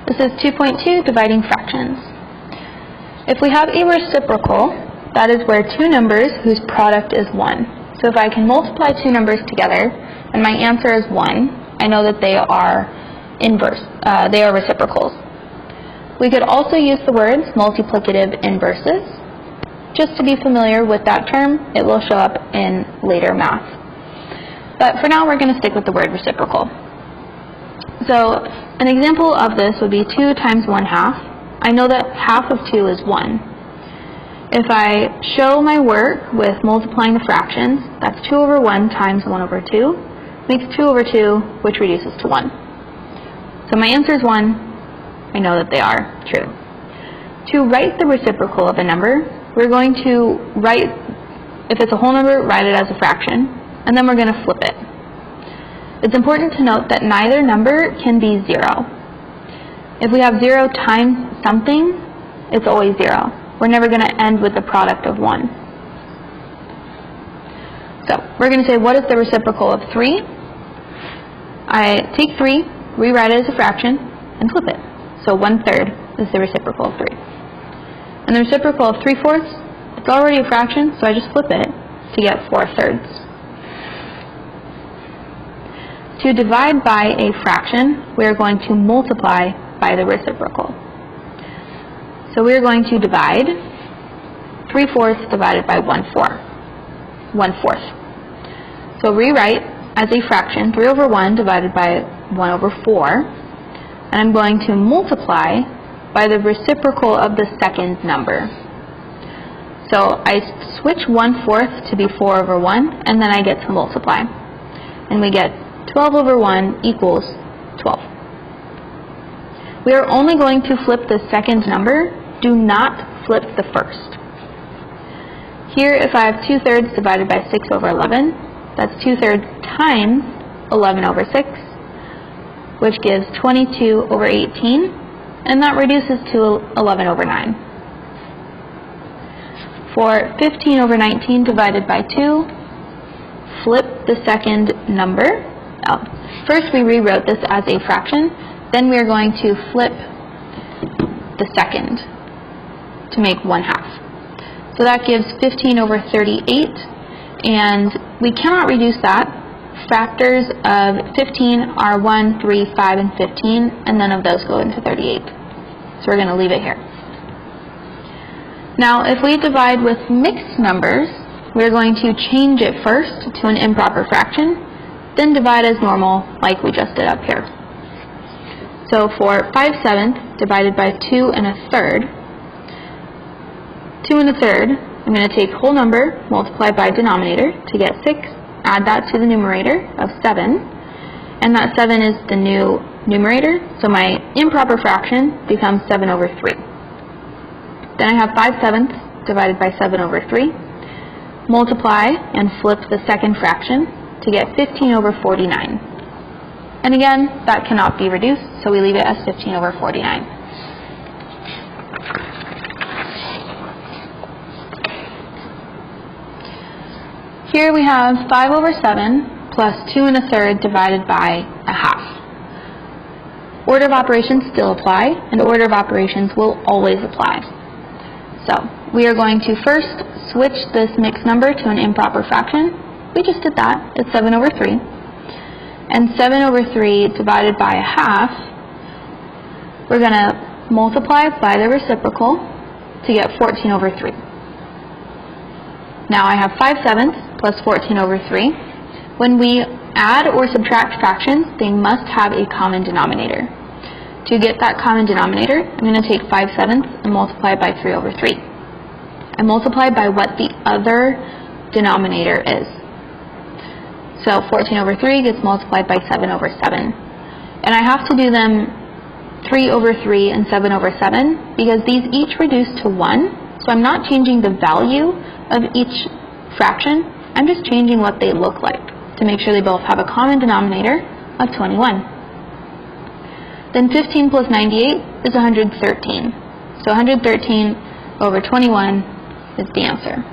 This is 2.2, dividing fractions. If we have a reciprocal, that is where two numbers whose product is 1. So if I can multiply two numbers together and my answer is 1, I know that they are they are reciprocals. We could also use the words multiplicative inverses. Just to be familiar with that term, it will show up in later math. But for now, we're going to stick with the word reciprocal. So an example of this would be 2 times 1/2. I know that half of 2 is 1. If I show my work with multiplying the fractions, that's 2 over 1 times 1 over 2, makes 2 over 2, which reduces to 1. So my answer is 1. I know that they are true. To write the reciprocal of a number, we're going to write, if it's a whole number, write it as a fraction, and then we're going to flip it. It's important to note that neither number can be 0. If we have 0 times something, it's always 0. We're never going to end with the product of 1. So we're going to say, what is the reciprocal of 3? I take 3, rewrite it as a fraction, and flip it. So 1/3 is the reciprocal of 3. And the reciprocal of 3/4, it's already a fraction, so I just flip it to get 4/3. To divide by a fraction, we are going to multiply by the reciprocal. So we are going to divide 3/4 divided by 1/4. So rewrite as a fraction 3 over 1 divided by 1 over 4, and I'm going to multiply by the reciprocal of the second number. So I switch 1/4 to be 4 over 1, and then I get to multiply. And we get 12 over 1 equals 12. We are only going to flip the second number. Do not flip the first. Here, if I have 2/3 divided by 6 over 11, that's 2/3 times 11 over 6, which gives 22 over 18, and that reduces to 11 over 9. For 15 over 19 divided by 2, flip the second number. First we rewrote this as a fraction, then we are going to flip the second to make 1/2. So that gives 15 over 38, and we cannot reduce that. Factors of 15 are 1, 3, 5, and 15, and none of those go into 38. So we're going to leave it here. Now, if we divide with mixed numbers, we're going to change it first to an improper fraction, then divide as normal like we just did up here. So for 5/7 divided by 2 1/3, 2 1/3, I'm going to take whole number, multiply by denominator to get 6, add that to the numerator of 7, and that 7 is the new numerator, so my improper fraction becomes 7 over 3. Then I have 5/7 divided by 7 over 3, multiply and flip the second fraction to get 15 over 49. And again, that cannot be reduced, so we leave it as 15 over 49. Here we have 5 over 7 plus 2 1/3 divided by 1/2. Order of operations still apply, and order of operations will always apply. So we are going to first switch this mixed number to an improper fraction. We just did that. It's 7 over 3. And 7 over 3 divided by 1/2, we're going to multiply by the reciprocal to get 14 over 3. Now I have 5/7 plus 14 over 3. When we add or subtract fractions, they must have a common denominator. To get that common denominator, I'm going to take 5/7 and multiply by 3 over 3. I multiply by what the other denominator is. So 14 over 3 gets multiplied by 7 over 7. And I have to do them 3 over 3 and 7 over 7 because these each reduce to 1. So I'm not changing the value of each fraction. I'm just changing what they look like to make sure they both have a common denominator of 21. Then 15 plus 98 is 113. So 113 over 21 is the answer.